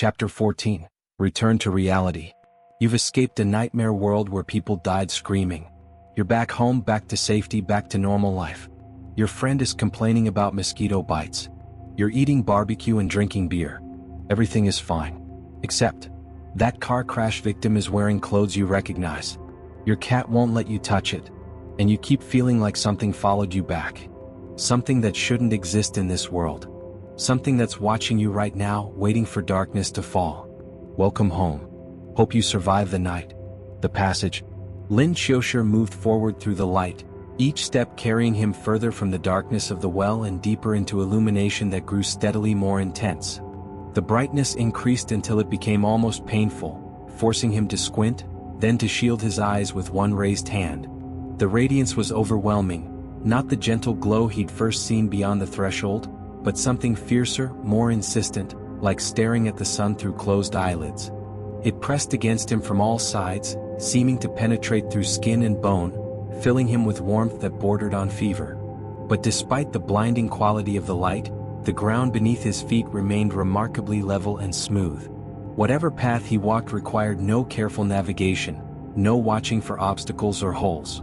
Chapter 14. Return to reality. You've escaped a nightmare world where people died screaming. You're back home, back to safety, back to normal life. Your friend is complaining about mosquito bites. You're eating barbecue and drinking beer. Everything is fine. Except, that car crash victim is wearing clothes you recognize. Your cat won't let you touch it. And you keep feeling like something followed you back. Something that shouldn't exist in this world. Something that's watching you right now, waiting for darkness to fall. Welcome home. Hope you survive the night. The passage. Lin Qiushi moved forward through the light, each step carrying him further from the darkness of the well and deeper into illumination that grew steadily more intense. The brightness increased until it became almost painful, forcing him to squint, then to shield his eyes with one raised hand. The radiance was overwhelming, not the gentle glow he'd first seen beyond the threshold, but something fiercer, more insistent, like staring at the sun through closed eyelids. It pressed against him from all sides, seeming to penetrate through skin and bone, filling him with warmth that bordered on fever. But despite the blinding quality of the light, the ground beneath his feet remained remarkably level and smooth. Whatever path he walked required no careful navigation, no watching for obstacles or holes.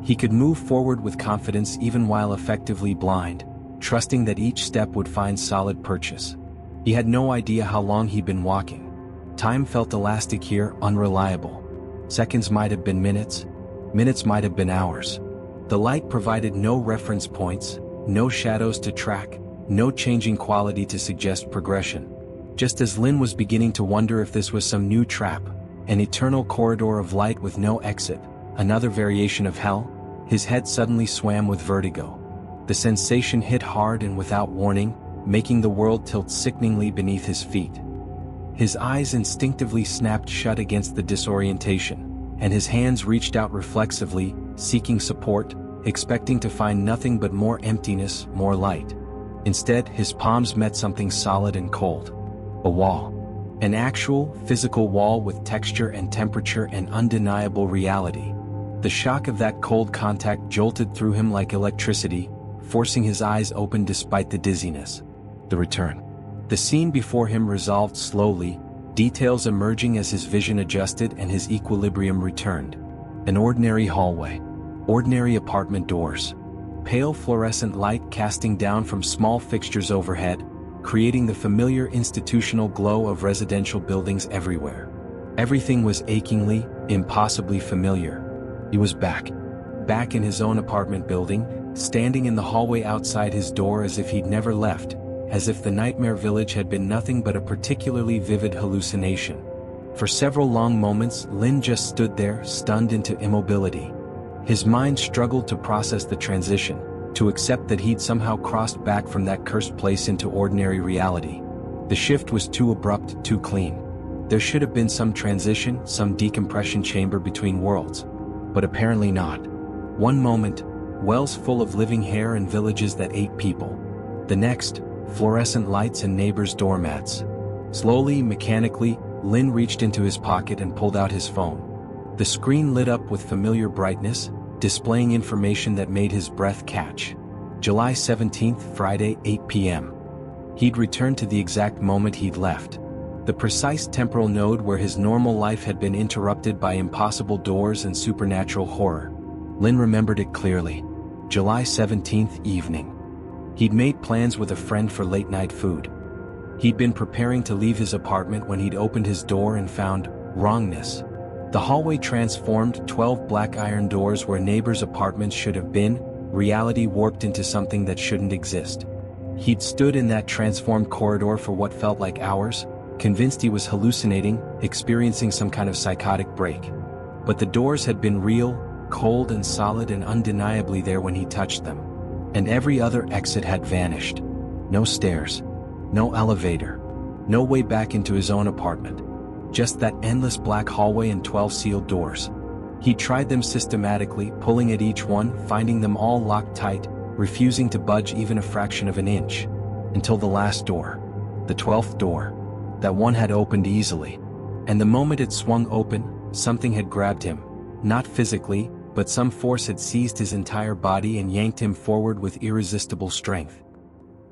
He could move forward with confidence even while effectively blind, trusting that each step would find solid purchase. He had no idea how long he'd been walking. Time felt elastic here, unreliable. Seconds might have been minutes, minutes might have been hours. The light provided no reference points, no shadows to track, no changing quality to suggest progression. Just as Lin was beginning to wonder if this was some new trap, an eternal corridor of light with no exit, another variation of hell, his head suddenly swam with vertigo. The sensation hit hard and without warning, making the world tilt sickeningly beneath his feet. His eyes instinctively snapped shut against the disorientation, and his hands reached out reflexively, seeking support, expecting to find nothing but more emptiness, more light. Instead, his palms met something solid and cold. A wall. An actual, physical wall with texture and temperature and undeniable reality. The shock of that cold contact jolted through him like electricity, forcing his eyes open despite the dizziness. The return. The scene before him resolved slowly, details emerging as his vision adjusted and his equilibrium returned. An ordinary hallway. Ordinary apartment doors. Pale fluorescent light casting down from small fixtures overhead, creating the familiar institutional glow of residential buildings everywhere. Everything was achingly, impossibly familiar. He was back. Back in his own apartment building, standing in the hallway outside his door as if he'd never left, as if the nightmare village had been nothing but a particularly vivid hallucination. For several long moments, Lin just stood there, stunned into immobility. His mind struggled to process the transition, to accept that he'd somehow crossed back from that cursed place into ordinary reality. The shift was too abrupt, too clean. There should have been some transition, some decompression chamber between worlds. But apparently not. One moment, wells full of living hair and villages that ate people. The next, fluorescent lights and neighbors' doormats. Slowly, mechanically, Lin reached into his pocket and pulled out his phone. The screen lit up with familiar brightness, displaying information that made his breath catch. July 17th, Friday, 8 p.m. He'd returned to the exact moment he'd left. The precise temporal node where his normal life had been interrupted by impossible doors and supernatural horror. Lin remembered it clearly. July 17th evening. He'd made plans with a friend for late-night food. He'd been preparing to leave his apartment when he'd opened his door and found wrongness. The hallway transformed, 12 black iron doors where neighbors' apartments should have been, reality warped into something that shouldn't exist. He'd stood in that transformed corridor for what felt like hours, convinced he was hallucinating, experiencing some kind of psychotic break. But the doors had been real, cold and solid and undeniably there when he touched them. And every other exit had vanished. No stairs. No elevator. No way back into his own apartment. Just that endless black hallway and 12 sealed doors. He tried them systematically, pulling at each one, finding them all locked tight, refusing to budge even a fraction of an inch. Until the last door. The 12th door. That one had opened easily. And the moment it swung open, something had grabbed him. Not physically, but some force had seized his entire body and yanked him forward with irresistible strength.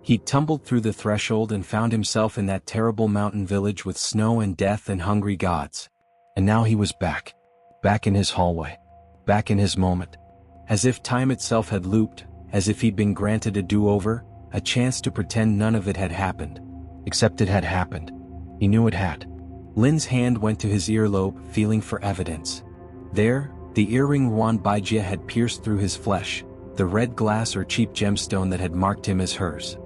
He tumbled through the threshold and found himself in that terrible mountain village with snow and death and hungry gods. And now he was back. Back in his hallway. Back in his moment. As if time itself had looped, as if he'd been granted a do-over, a chance to pretend none of it had happened. Except it had happened. He knew it had. Lin's hand went to his earlobe, feeling for evidence. There, the earring Ruan Baijia had pierced through his flesh, the red glass or cheap gemstone that had marked him as hers.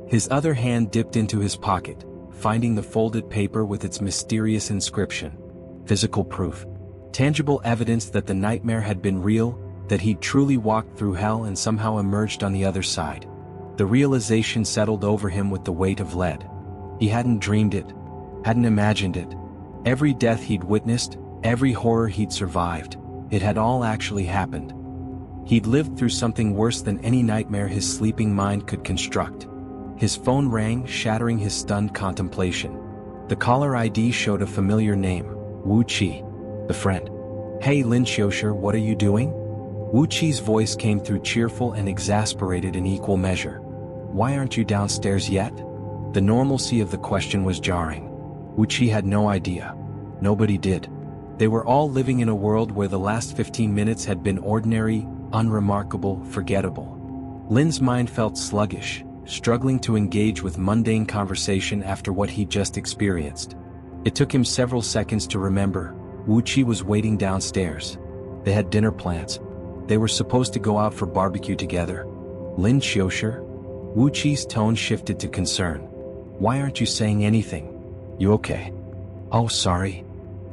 His other hand dipped into his pocket, finding the folded paper with its mysterious inscription. Physical proof. Tangible evidence that the nightmare had been real, that he'd truly walked through hell and somehow emerged on the other side. The realization settled over him with the weight of lead. He hadn't dreamed it, hadn't imagined it. Every death he'd witnessed, every horror he'd survived, it had all actually happened. He'd lived through something worse than any nightmare his sleeping mind could construct. His phone rang, shattering his stunned contemplation. The caller ID showed a familiar name, Wu Qi, the friend. "Hey Lin Qiushi, what are you doing?" Wu Qi's voice came through cheerful and exasperated in equal measure. "Why aren't you downstairs yet?" The normalcy of the question was jarring. Wu Qi had no idea. Nobody did. They were all living in a world where the last 15 minutes had been ordinary, unremarkable, forgettable. Lin's mind felt sluggish, struggling to engage with mundane conversation after what he'd just experienced. It took him several seconds to remember. Wu Qi was waiting downstairs. They had dinner plans. They were supposed to go out for barbecue together. Lin Qiushi? Wu Qi's tone shifted to concern. "Why aren't you saying anything? You okay?" "Oh, sorry."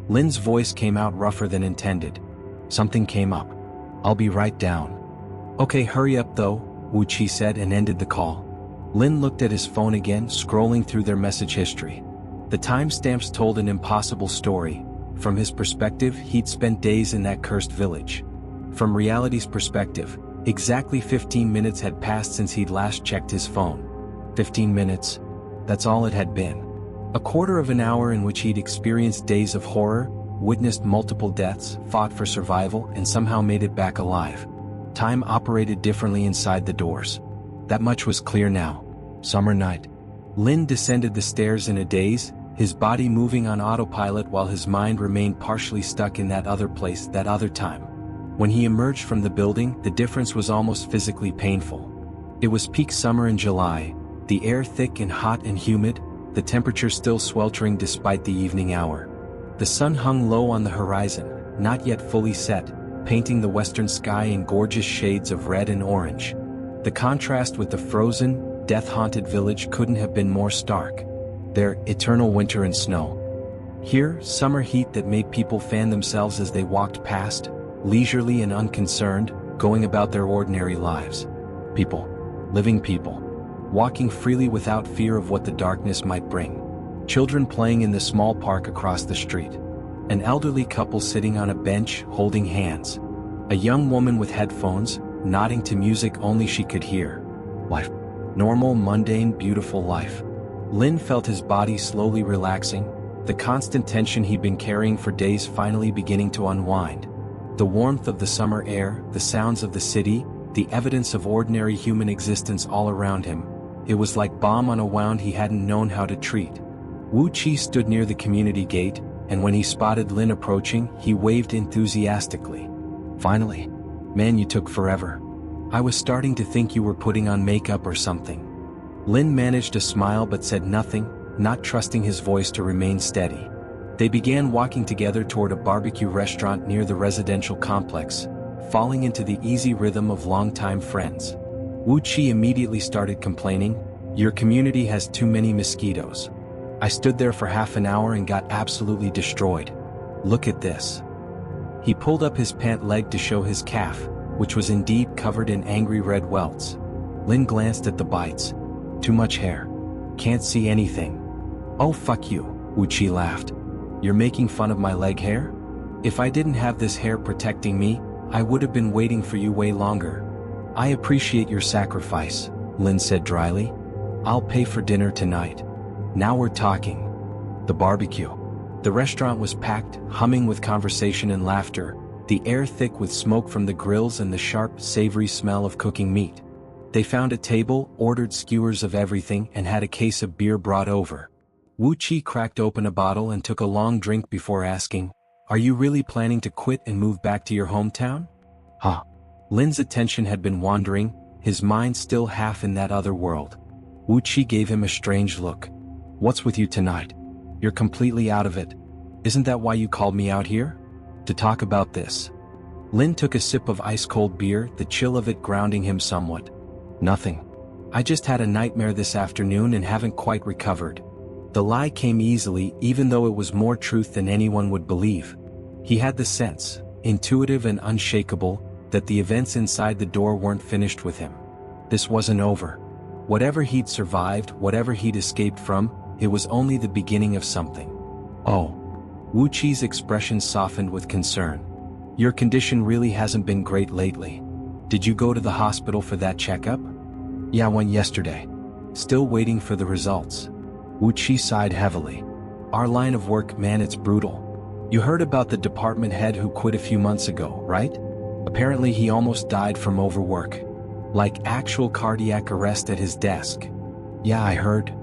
Lin's voice came out rougher than intended. "Something came up. I'll be right down." "Okay, hurry up though," Wu Qi said and ended the call. Lin looked at his phone again, scrolling through their message history. The timestamps told an impossible story. From his perspective, he'd spent days in that cursed village. From reality's perspective, exactly 15 minutes had passed since he'd last checked his phone. 15 minutes. That's all it had been. A quarter of an hour in which he'd experienced days of horror, witnessed multiple deaths, fought for survival, and somehow made it back alive. Time operated differently inside the doors. That much was clear now. Summer night. Lin descended the stairs in a daze, his body moving on autopilot while his mind remained partially stuck in that other place, that other time. When he emerged from the building, the difference was almost physically painful. It was peak summer in July, the air thick and hot and humid, the temperature still sweltering despite the evening hour. The sun hung low on the horizon, not yet fully set, painting the western sky in gorgeous shades of red and orange. The contrast with the frozen, death-haunted village couldn't have been more stark. There, eternal winter and snow. Here, summer heat that made people fan themselves as they walked past, leisurely and unconcerned, going about their ordinary lives. People. Living people. Walking freely without fear of what the darkness might bring. Children playing in the small park across the street. An elderly couple sitting on a bench, holding hands. A young woman with headphones, nodding to music only she could hear. Life. Normal, mundane, beautiful life. Lin felt his body slowly relaxing, the constant tension he'd been carrying for days finally beginning to unwind. The warmth of the summer air, the sounds of the city, the evidence of ordinary human existence all around him. It was like balm on a wound he hadn't known how to treat. Wu Qi stood near the community gate, and when he spotted Lin approaching, he waved enthusiastically. "Finally. Man, you took forever. I was starting to think you were putting on makeup or something." Lin managed a smile but said nothing, not trusting his voice to remain steady. They began walking together toward a barbecue restaurant near the residential complex, falling into the easy rhythm of longtime friends. Wu Qi immediately started complaining, "Your community has too many mosquitoes. I stood there for half an hour and got absolutely destroyed. Look at this." He pulled up his pant leg to show his calf, which was indeed covered in angry red welts. Lin glanced at the bites. "Too much hair. Can't see anything." "Oh fuck you," Wu Qi laughed. "You're making fun of my leg hair? If I didn't have this hair protecting me, I would have been waiting for you way longer." "I appreciate your sacrifice," Lin said dryly. "I'll pay for dinner tonight. Now we're talking." The barbecue. The restaurant was packed, humming with conversation and laughter, the air thick with smoke from the grills and the sharp, savory smell of cooking meat. They found a table, ordered skewers of everything, and had a case of beer brought over. Wu Qi cracked open a bottle and took a long drink before asking, "Are you really planning to quit and move back to your hometown?" Huh. Lin's attention had been wandering, his mind still half in that other world. Wu Qi gave him a strange look. "What's with you tonight? You're completely out of it. Isn't that why you called me out here? To talk about this?" Lin took a sip of ice-cold beer, the chill of it grounding him somewhat. "Nothing. I just had a nightmare this afternoon and haven't quite recovered." The lie came easily, even though it was more truth than anyone would believe. He had the sense, intuitive and unshakable, that the events inside the door weren't finished with him. This wasn't over. Whatever he'd survived, whatever he'd escaped from, it was only the beginning of something. "Oh." Wu Qi's expression softened with concern. "Your condition really hasn't been great lately. Did you go to the hospital for that checkup?" "Yeah, I went yesterday. Still waiting for the results." Wu Qi sighed heavily. "Our line of work, man, it's brutal. You heard about the department head who quit a few months ago, right? Apparently he almost died from overwork. Like actual cardiac arrest at his desk." "Yeah, I heard,"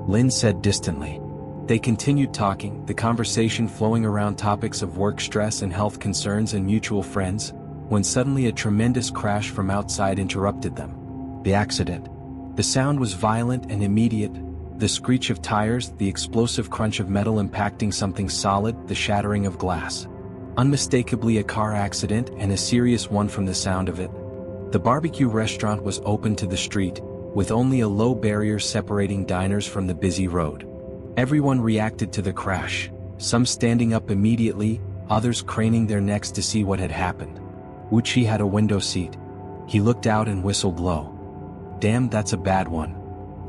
Lin said distantly. They continued talking, the conversation flowing around topics of work stress and health concerns and mutual friends, when suddenly a tremendous crash from outside interrupted them. The accident. The sound was violent and immediate, the screech of tires, the explosive crunch of metal impacting something solid, the shattering of glass. Unmistakably a car accident, and a serious one from the sound of it. The barbecue restaurant was open to the street, with only a low barrier separating diners from the busy road. Everyone reacted to the crash, some standing up immediately, others craning their necks to see what had happened. Wu Qi had a window seat. He looked out and whistled low. "Damn, that's a bad one."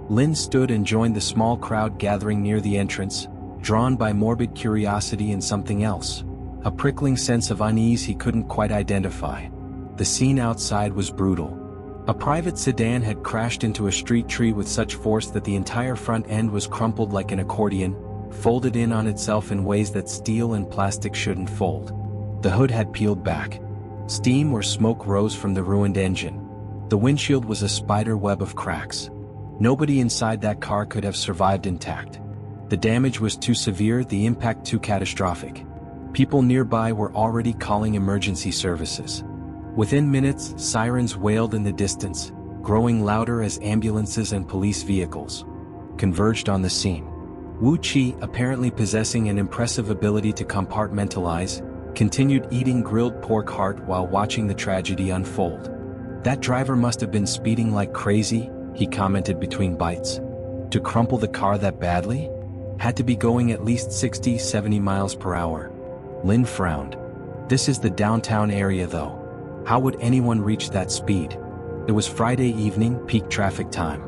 Lin stood and joined the small crowd gathering near the entrance, drawn by morbid curiosity and something else, a prickling sense of unease he couldn't quite identify. The scene outside was brutal. A private sedan had crashed into a street tree with such force that the entire front end was crumpled like an accordion, folded in on itself in ways that steel and plastic shouldn't fold. The hood had peeled back. Steam or smoke rose from the ruined engine. The windshield was a spider web of cracks. Nobody inside that car could have survived intact. The damage was too severe, the impact too catastrophic. People nearby were already calling emergency services. Within minutes, sirens wailed in the distance, growing louder as ambulances and police vehicles converged on the scene. Wu Qi, apparently possessing an impressive ability to compartmentalize, continued eating grilled pork heart while watching the tragedy unfold. "That driver must have been speeding like crazy," he commented between bites. "To crumple the car that badly? Had to be going at least 60-70 miles per hour. Lin frowned. "This is the downtown area though. How would anyone reach that speed?" It was Friday evening, peak traffic time.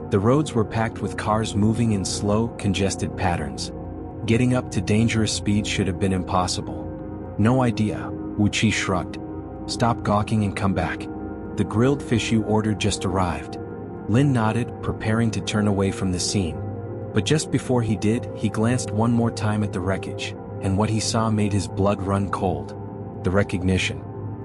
The roads were packed with cars moving in slow, congested patterns. Getting up to dangerous speed should have been impossible. "No idea," Wu Qi shrugged. "Stop gawking and come back. The grilled fish you ordered just arrived." Lin nodded, preparing to turn away from the scene. But just before he did, he glanced one more time at the wreckage, and what he saw made his blood run cold. The recognition.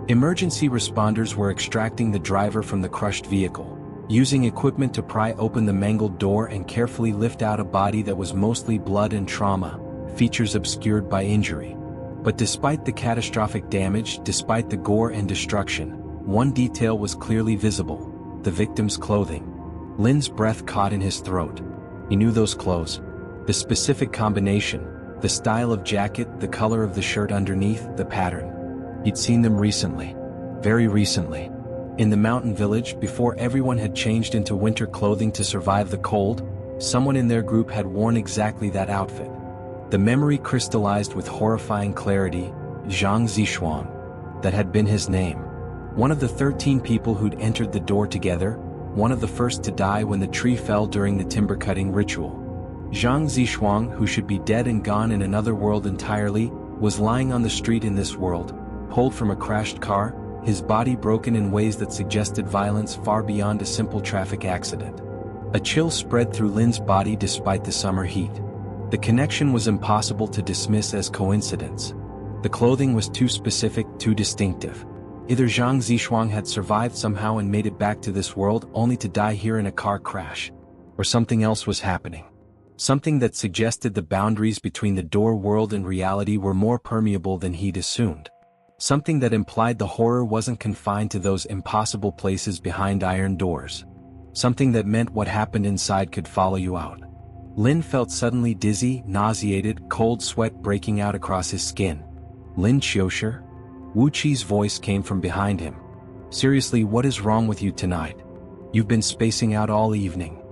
Emergency responders were extracting the driver from the crushed vehicle, using equipment to pry open the mangled door and carefully lift out a body that was mostly blood and trauma, features obscured by injury. But despite the catastrophic damage, despite the gore and destruction, one detail was clearly visible: the victim's clothing. Lin's breath caught in his throat. He knew those clothes. The specific combination, the style of jacket, the color of the shirt underneath, the pattern. He'd seen them recently. Very recently. In the mountain village, before everyone had changed into winter clothing to survive the cold, someone in their group had worn exactly that outfit. The memory crystallized with horrifying clarity: Zhang Zishuang. That had been his name. One of the 13 people who'd entered the door together, one of the first to die when the tree fell during the timber-cutting ritual. Zhang Zishuang, who should be dead and gone in another world entirely, was lying on the street in this world, pulled from a crashed car, his body broken in ways that suggested violence far beyond a simple traffic accident. A chill spread through Lin's body despite the summer heat. The connection was impossible to dismiss as coincidence. The clothing was too specific, too distinctive. Either Zhang Zishuang had survived somehow and made it back to this world only to die here in a car crash. Or something else was happening. Something that suggested the boundaries between the door world and reality were more permeable than he'd assumed. Something that implied the horror wasn't confined to those impossible places behind iron doors. Something that meant what happened inside could follow you out. Lin felt suddenly dizzy, nauseated, cold sweat breaking out across his skin. Lin Qiushi? Wu Qi's voice came from behind him. Seriously, what is wrong with you tonight? You've been spacing out all evening.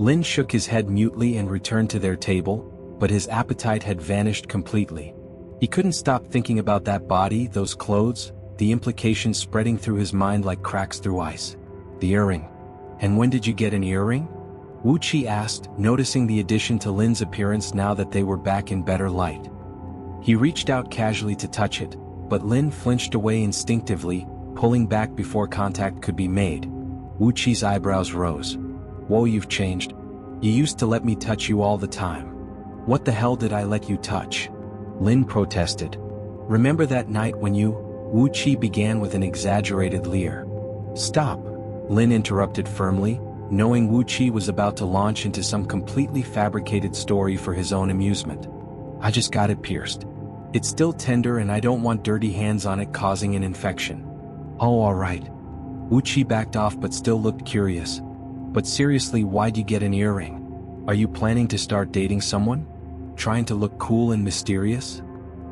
Lin shook his head mutely and returned to their table, but his appetite had vanished completely. He couldn't stop thinking about that body, those clothes, the implications spreading through his mind like cracks through ice. The earring. And when did you get an earring? Wu Qi asked, noticing the addition to Lin's appearance now that they were back in better light. He reached out casually to touch it, but Lin flinched away instinctively, pulling back before contact could be made. Wu Qi's eyebrows rose. Whoa, you've changed. You used to let me touch you all the time. What the hell did I let you touch? Lin protested. Remember that night when you... Wu Qi began with an exaggerated leer. Stop, Lin interrupted firmly, knowing Wu Qi was about to launch into some completely fabricated story for his own amusement. I just got it pierced. It's still tender and I don't want dirty hands on it causing an infection. Oh, alright. Wu Qi backed off but still looked curious. But seriously, why'd you get an earring? Are you planning to start dating someone? Trying to look cool and mysterious?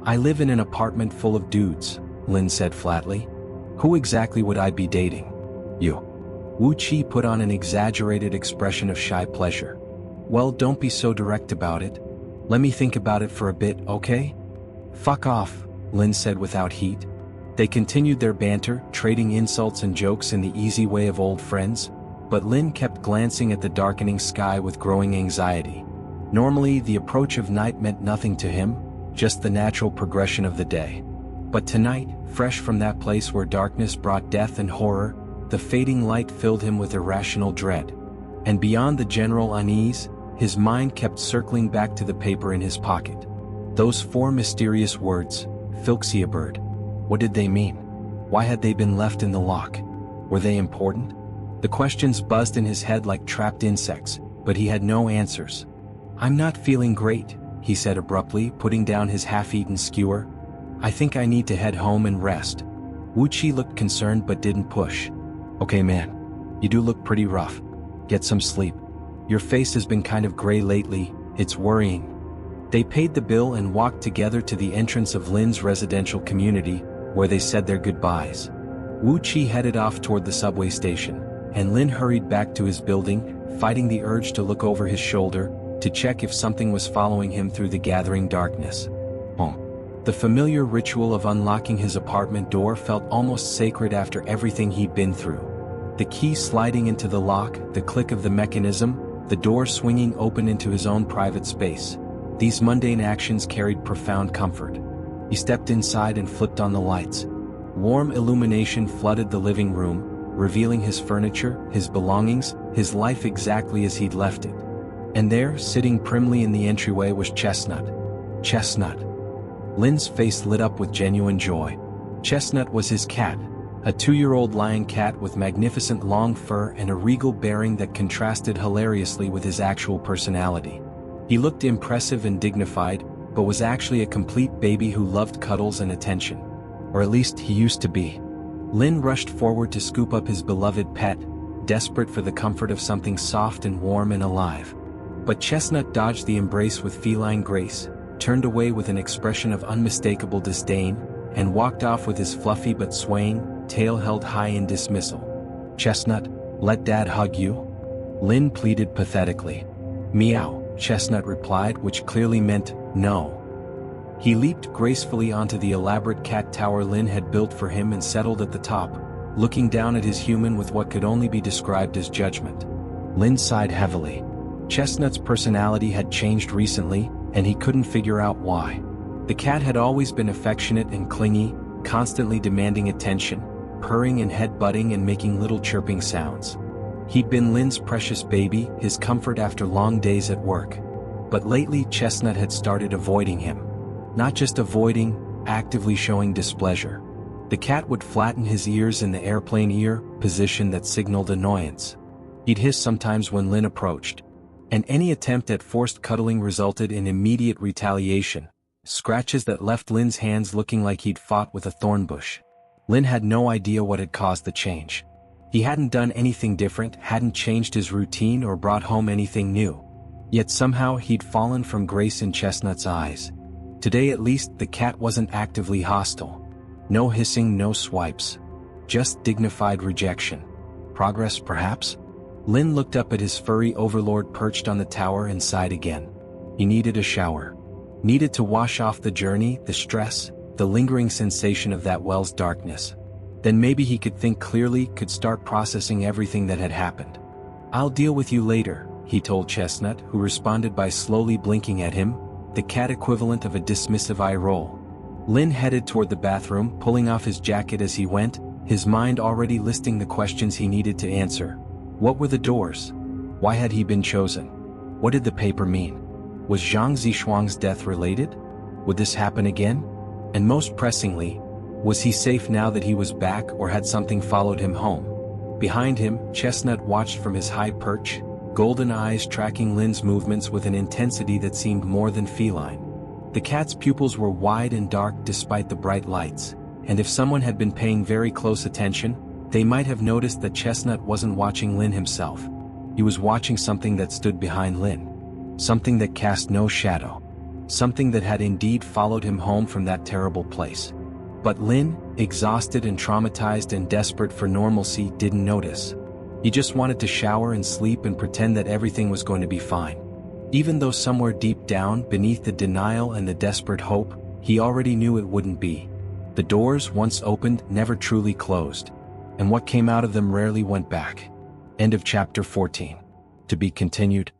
I live in an apartment full of dudes, Lin said flatly. Who exactly would I be dating? You. Wu Qi put on an exaggerated expression of shy pleasure. Well, don't be so direct about it. Let me think about it for a bit, okay? Fuck off, Lin said without heat. They continued their banter, trading insults and jokes in the easy way of old friends, but Lin kept glancing at the darkening sky with growing anxiety. Normally, the approach of night meant nothing to him, just the natural progression of the day. But tonight, fresh from that place where darkness brought death and horror, the fading light filled him with irrational dread. And beyond the general unease, his mind kept circling back to the paper in his pocket. Those 4 mysterious words, Filxiabird. What did they mean? Why had they been left in the lock? Were they important? The questions buzzed in his head like trapped insects, but he had no answers. I'm not feeling great, he said abruptly, putting down his half-eaten skewer. I think I need to head home and rest. Wu Qi looked concerned but didn't push. Okay man, you do look pretty rough. Get some sleep. Your face has been kind of gray lately, it's worrying. They paid the bill and walked together to the entrance of Lin's residential community, where they said their goodbyes. Wu Qi headed off toward the subway station, and Lin hurried back to his building, fighting the urge to look over his shoulder, to check if something was following him through the gathering darkness. The familiar ritual of unlocking his apartment door felt almost sacred after everything he'd been through. The key sliding into the lock, the click of the mechanism, the door swinging open into his own private space. These mundane actions carried profound comfort. He stepped inside and flipped on the lights. Warm illumination flooded the living room, revealing his furniture, his belongings, his life exactly as he'd left it. And there, sitting primly in the entryway, was Chestnut. Chestnut. Lin's face lit up with genuine joy. Chestnut was his cat, a 2-year-old lion cat with magnificent long fur and a regal bearing that contrasted hilariously with his actual personality. He looked impressive and dignified, but was actually a complete baby who loved cuddles and attention. Or at least he used to be. Lin rushed forward to scoop up his beloved pet, desperate for the comfort of something soft and warm and alive. But Chestnut dodged the embrace with feline grace, turned away with an expression of unmistakable disdain, and walked off with his fluffy but swaying tail held high in dismissal. Chestnut, let Dad hug you? Lin pleaded pathetically. Meow, Chestnut replied, which clearly meant no. He leaped gracefully onto the elaborate cat tower Lin had built for him and settled at the top, looking down at his human with what could only be described as judgment. Lin sighed heavily. Chestnut's personality had changed recently, and he couldn't figure out why. The cat had always been affectionate and clingy, constantly demanding attention, purring and head-butting and making little chirping sounds. He'd been Lin's precious baby, his comfort after long days at work. But lately Chestnut had started avoiding him. Not just avoiding, actively showing displeasure. The cat would flatten his ears in the airplane ear position that signaled annoyance. He'd hiss sometimes when Lin approached, and any attempt at forced cuddling resulted in immediate retaliation, scratches that left Lin's hands looking like he'd fought with a thorn bush. Lin had no idea what had caused the change. He hadn't done anything different, hadn't changed his routine or brought home anything new. Yet somehow he'd fallen from grace in Chestnut's eyes. Today at least the cat wasn't actively hostile. No hissing, no swipes. Just dignified rejection. Progress perhaps? Lin looked up at his furry overlord perched on the tower and sighed again. He needed a shower. Needed to wash off the journey, the stress, the lingering sensation of that well's darkness. Then maybe he could think clearly, could start processing everything that had happened. "I'll deal with you later," he told Chestnut, who responded by slowly blinking at him, the cat equivalent of a dismissive eye roll. Lin headed toward the bathroom, pulling off his jacket as he went, his mind already listing the questions he needed to answer. What were the doors? Why had he been chosen? What did the paper mean? Was Zhang Zishuang's death related? Would this happen again? And most pressingly, was he safe now that he was back, or had something followed him home? Behind him, Chestnut watched from his high perch, golden eyes tracking Lin's movements with an intensity that seemed more than feline. The cat's pupils were wide and dark despite the bright lights, and if someone had been paying very close attention, they might have noticed that Chestnut wasn't watching Lin himself. He was watching something that stood behind Lin. Something that cast no shadow. Something that had indeed followed him home from that terrible place. But Lin, exhausted and traumatized and desperate for normalcy, didn't notice. He just wanted to shower and sleep and pretend that everything was going to be fine. Even though somewhere deep down, beneath the denial and the desperate hope, he already knew it wouldn't be. The doors, once opened, never truly closed. And what came out of them rarely went back. End of chapter 14. To be continued.